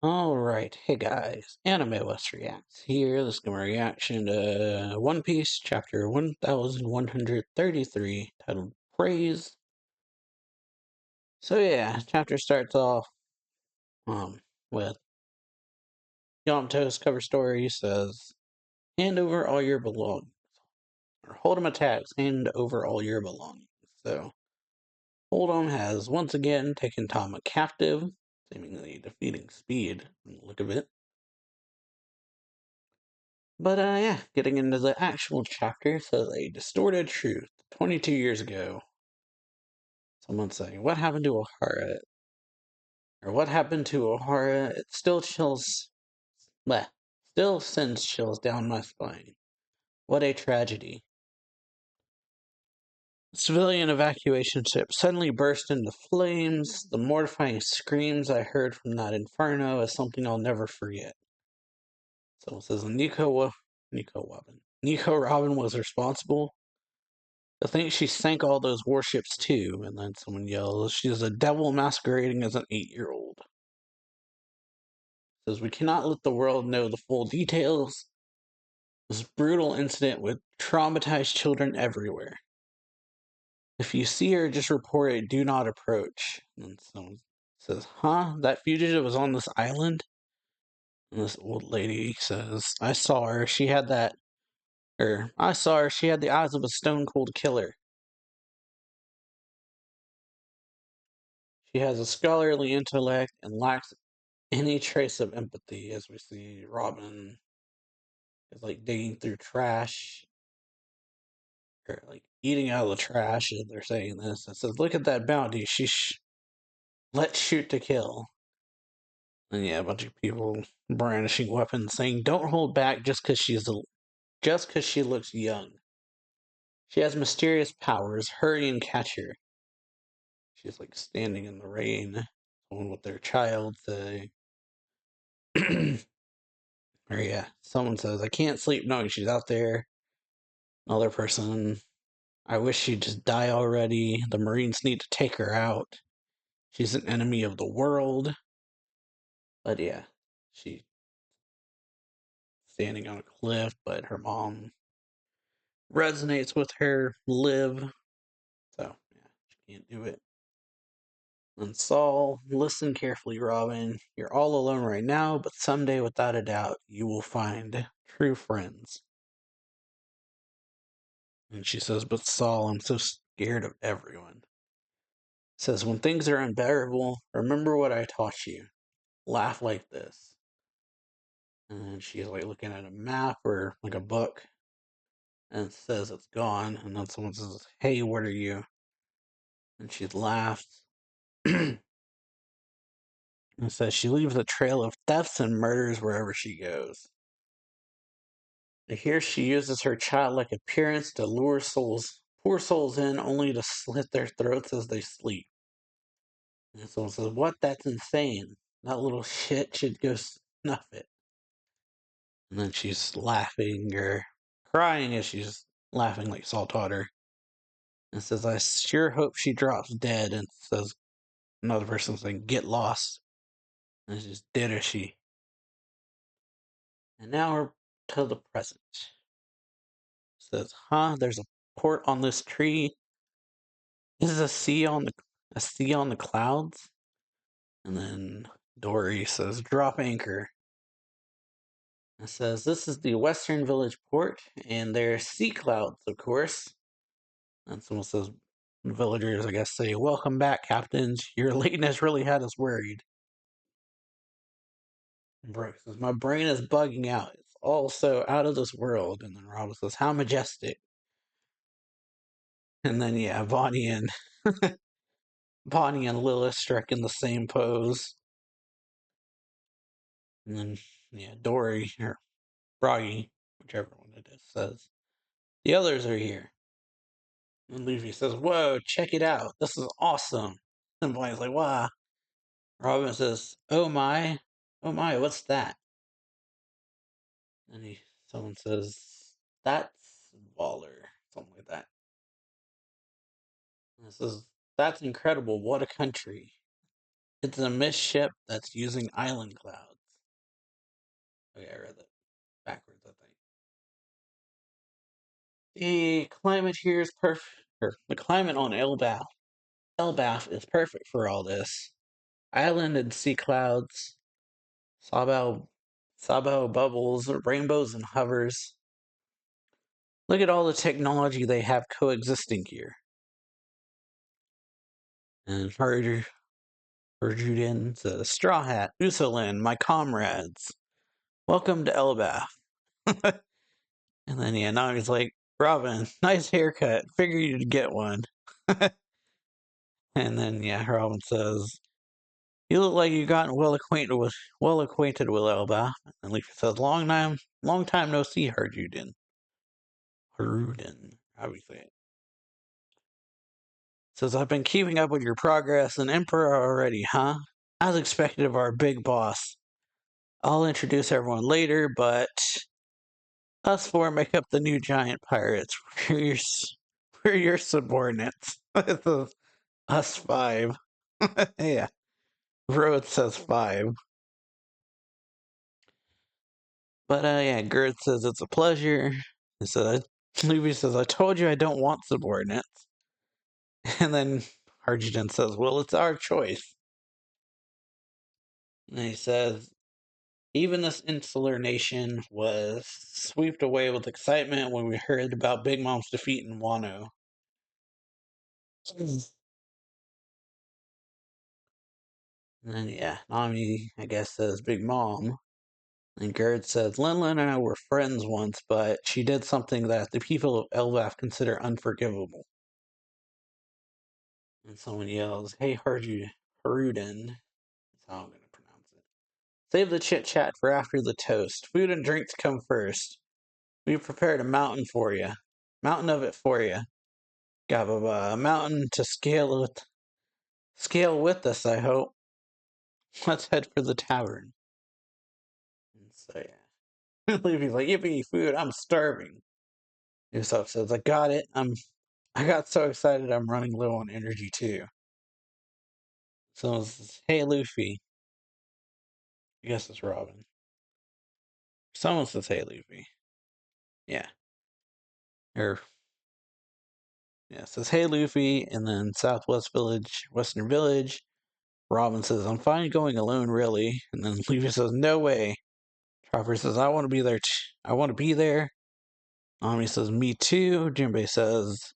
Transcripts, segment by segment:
Alright, hey guys, AnimeWestReacts here. This is my reaction to One Piece, chapter 1133, titled Praise. So yeah, chapter starts off with Yamato's cover story says, hand over all your belongings. Or Hold'em attacks, hand over all your belongings. So, Hold'em has once again taken Tama captive, seemingly defeating Speed, from the look of it. But yeah, getting into the actual chapter, says a distorted truth. 22 years ago, someone's saying, what happened to Ohara? Or what happened to Ohara? It still chills, bleh, still sends chills down my spine. What a tragedy. The civilian evacuation ship suddenly burst into flames. The mortifying screams I heard from that inferno is something I'll never forget. Someone says, Nico Robin was responsible. I think she sank all those warships too, and then someone yells, she's a devil masquerading as an 8-year-old. Says, we cannot let the world know the full details. This brutal incident with traumatized children everywhere. If you see her, just report it, do not approach. And someone says, huh? That fugitive was on this island? And this old lady says, I saw her, she had the eyes of a stone cold killer. She has a scholarly intellect and lacks any trace of empathy, as we see Robin is like digging through trash or like eating out of the trash. And they're saying this. It says, "Look at that bounty. Let's shoot to kill." And yeah, a bunch of people brandishing weapons, saying, "Don't hold back just because she looks young. She has mysterious powers. Hurry and catch her." She's like standing in the rain, someone with their child say. Or yeah, someone says, I can't sleep knowing she's out there. Another person, I wish she'd just die already. The Marines need to take her out. She's an enemy of the world. But yeah, she's standing on a cliff, but her mom resonates with her live. So yeah, she can't do it. And Saul, listen carefully, Robin. You're all alone right now, but someday, without a doubt, you will find true friends. And she says, but Saul, I'm so scared of everyone. Says, when things are unbearable, remember what I taught you. Laugh like this. And she's like looking at a map or like a book. And it says it's gone. And then someone says, hey, what are you? And she laughs. And says she leaves a trail of thefts and murders wherever she goes. And here she uses her childlike appearance to lure poor souls in, only to slit their throats as they sleep. And someone says, what? That's insane. That little shit should go snuff it. And then she's laughing or crying as she's laughing like Saul taught her. And says, I sure hope she drops dead. And says, another person saying, get lost. And it's just dead as she. And now we're to the present. Says, huh? There's a port on this tree. Is a sea on the clouds? And then Dory says, drop anchor. It says, this is the Western Village port, and there's sea clouds, of course. And someone says, villagers, I guess, say, welcome back, captains. Your lateness really had us worried. And Brooke says, my brain is bugging out. It's all so out of this world. And then Robin says, how majestic. And then, yeah, Bonnie and Lilith struck in the same pose. And then, yeah, Dory, or Broggy, whichever one it is, says, the others are here. And Luffy says, whoa, check it out. This is awesome. And Bonnie's like, wow. Robin says, oh my, what's that? And someone says, that's Waller. Something like that. And it says, that's incredible. What a country. It's a mist ship that's using island clouds. Okay, I read that backwards, I think. The climate here is perfect. The climate on Elbath is perfect for all this. Island and sea clouds, Sabao, Sabao bubbles, rainbows and hovers. Look at all the technology they have coexisting here. And Harjudin says, Straw Hat, Usolin, my comrades, welcome to Elbath. And then, yeah, now he's like, Robin, nice haircut. Figure you'd get one. And then, yeah, Robin says, you look like you've gotten well acquainted with Elbath. And Leafy says, long time no see, Harjudin. Harudin, how do we say it? Says, I've been keeping up with your progress, an emperor already, huh? As expected of our big boss. I'll introduce everyone later, but us four make up the new giant pirates. We're your subordinates. Us five. Yeah. Road says five. But yeah, Gerd says it's a pleasure. He said, Luby says, I told you I don't want subordinates. And then Harjudin says, well, it's our choice. And he says, even this insular nation was swept away with excitement when we heard about Big Mom's defeat in Wano. And then, yeah, Nami, I guess, says Big Mom. And Gerd says, Linlin and I were friends once, but she did something that the people of Elbaf consider unforgivable. And someone yells, hey, Harudin. That's how I'm going to pronounce it. Save the chit-chat for after the toast. Food and drinks come first. We prepared a mountain for you. Mountain of it for you. Got a mountain to scale with us, I hope. Let's head for the tavern. And so, yeah. Leafy's like, yippee, food, I'm starving. Usopp says, I got it. I got so excited I'm running low on energy too. Someone says, hey Luffy. I guess it's Robin. Someone says, hey Luffy. Yeah. Or yeah, says, hey Luffy, and then Western Village. Robin says, I'm fine going alone, really. And then Luffy says, no way. Chopper says, I want to be there. I want to be there. Nami says, me too. Jinbei says,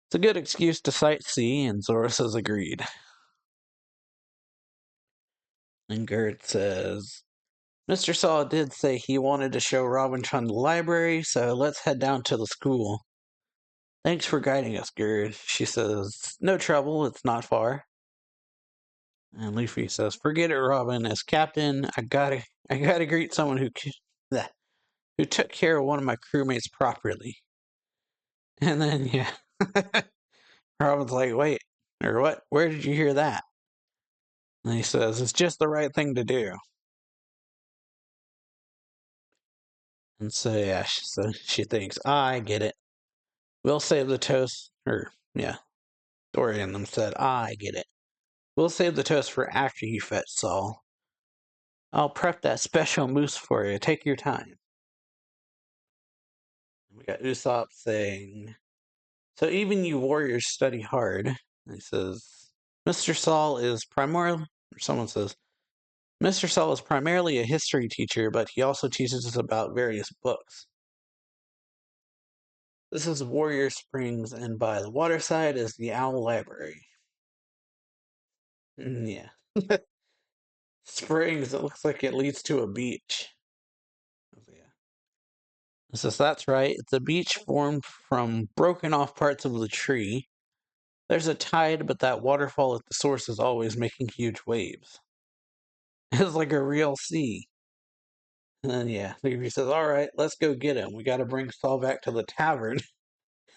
it's a good excuse to sightsee. And Zoro says, agreed. And Gert says, Mr. Saw did say he wanted to show Robin-chan the library, so let's head down to the school. Thanks for guiding us, Gerd. She says, no trouble, it's not far. And Luffy says, forget it, Robin. As captain, I gotta greet someone who took care of one of my crewmates properly. And then, yeah. Robin's like, wait, or what? Where did you hear that? And he says, it's just the right thing to do. And so, yeah, she thinks, I get it. We'll save the toast. Or, yeah, Dory and them said, I get it. We'll save the toast for after you fetch Saul. I'll prep that special mousse for you. Take your time. We got Usopp saying, so even you warriors study hard. And he says, Mr. Saul is primarily, or someone says, Mr. Saul is primarily a history teacher, but he also teaches us about various books. This is Warrior Springs, and by the waterside is the Owl Library. Yeah. Springs, it looks like it leads to a beach. Yeah. It says, that's right, it's a beach formed from broken off parts of the tree. There's a tide, but that waterfall at the source is always making huge waves. It's like a real sea. And then, yeah, he says, alright, let's go get him. We gotta bring Saul back to the tavern.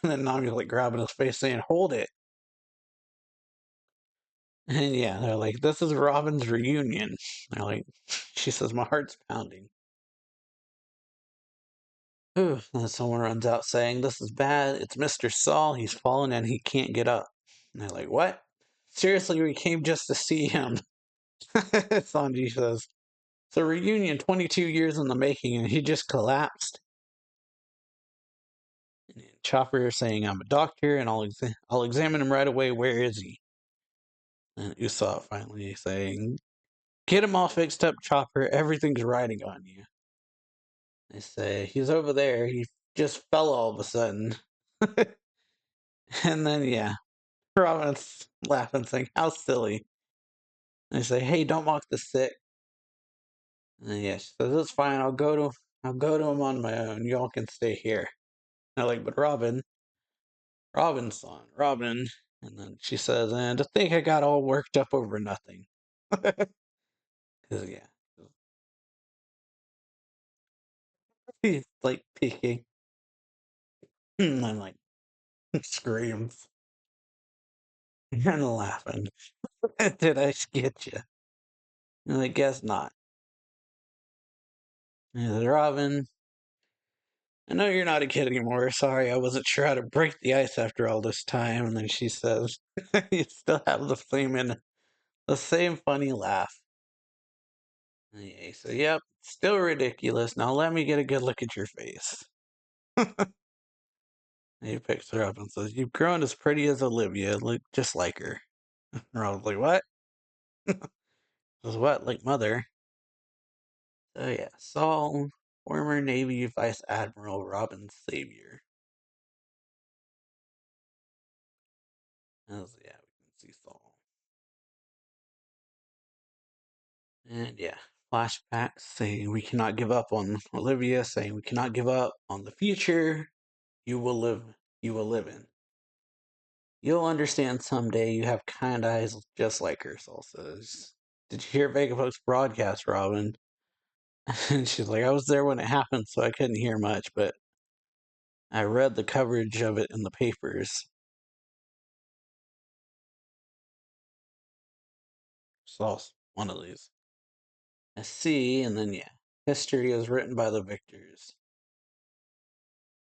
And then Nami's like grabbing his face saying, hold it. And yeah, they're like, this is Robin's reunion. They're like, she says, my heart's pounding. Ooh, and then someone runs out saying, this is bad. It's Mr. Saul. He's fallen and he can't get up. And they're like, what? Seriously, we came just to see him. Sanji says, it's a reunion 22 years in the making, and he just collapsed. And Chopper saying, I'm a doctor, and I'll examine him right away. Where is he? And Usopp finally saying, get him all fixed up, Chopper. Everything's riding on you. They say, he's over there. He just fell all of a sudden. And then, yeah, Robin's laughing, saying, how silly. And they say, hey, don't mock the sick. And then, yeah, she says, it's fine. I'll go to him on my own. Y'all can stay here. And they're like, but Robin's son, Robin. And then she says, and to think I got all worked up over nothing. Because, yeah, he's like peeking. And I'm like, screams. And laughing. Did I get you? And I guess not. And Robin, I know you're not a kid anymore. Sorry, I wasn't sure how to break the ice after all this time. And then she says, you still have the same funny laugh. Yeah, so, yep, still ridiculous. Now let me get a good look at your face. And he picks her up and says, you've grown as pretty as Olivia, look just like her. And Robin's like, what? Says, what? Like mother? So yeah, Saul, former Navy Vice Admiral Robin's savior. As, yeah, we can see Saul. And yeah, flashbacks saying we cannot give up on Olivia, saying we cannot give up on the future you will live in. You'll understand someday you have kind eyes just like her, Saul says. Did you hear Vegapunk's broadcast, Robin? And she's like, I was there when it happened, so I couldn't hear much, but I read the coverage of it in the papers. Saul's one of these. I see, and then yeah. History is written by the victors.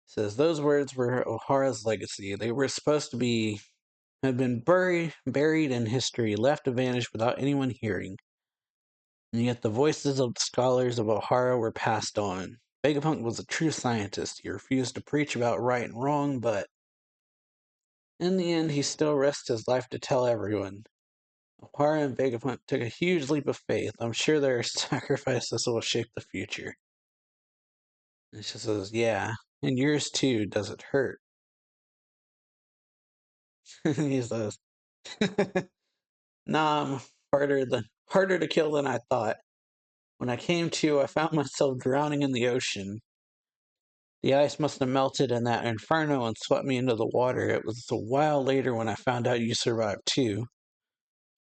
It says those words were O'Hara's legacy. They were supposed to have been buried in history, left to vanish without anyone hearing. And yet the voices of the scholars of O'Hara were passed on. Vegapunk was a true scientist. He refused to preach about right and wrong, but in the end, he still risked his life to tell everyone. O'Hara and Vegapunk took a huge leap of faith. I'm sure their sacrifices will shape the future. And she says, yeah, and yours too. Does it hurt? He says, nah, I'm harder to kill than I thought. When I came to, I found myself drowning in the ocean. The ice must have melted in that inferno and swept me into the water. It was a while later when I found out you survived too.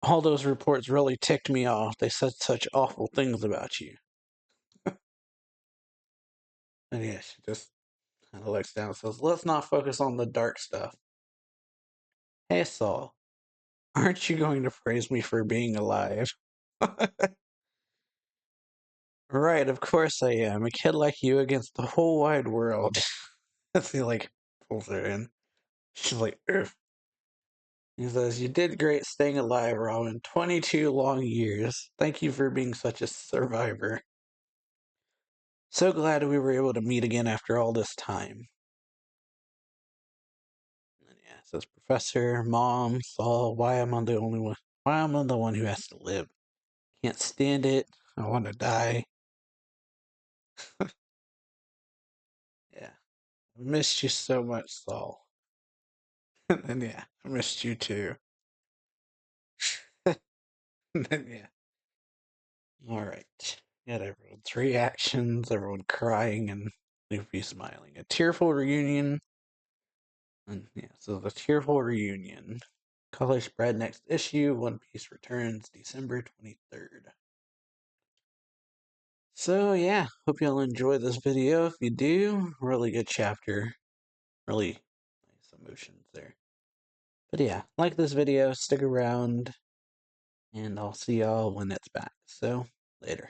All those reports really ticked me off. They said such awful things about you. And yeah, she just kind of looks down and says, let's not focus on the dark stuff. Hey, Saul, aren't you going to praise me for being alive? Right, of course I am. A kid like you against the whole wide world. He like pulls her in. She's like, ugh. He says, you did great staying alive, Robin. 22 long years. Thank you for being such a survivor. So glad we were able to meet again after all this time. And yeah, it says, Professor, Mom, Saul, why am I the only one? Why am I the one who has to live? Can't stand it. I want to die. Yeah. I missed you so much, Saul. And then, yeah, I missed you too. And then, yeah. All right. Got everyone's reactions, everyone crying and Luffy smiling. A tearful reunion. And yeah, so the tearful reunion. Color spread next issue. One Piece returns December 23rd. So yeah, hope y'all enjoy this video. If you do, really good chapter. Really nice emotions there. But yeah, like this video, stick around, and I'll see y'all when it's back. So, later.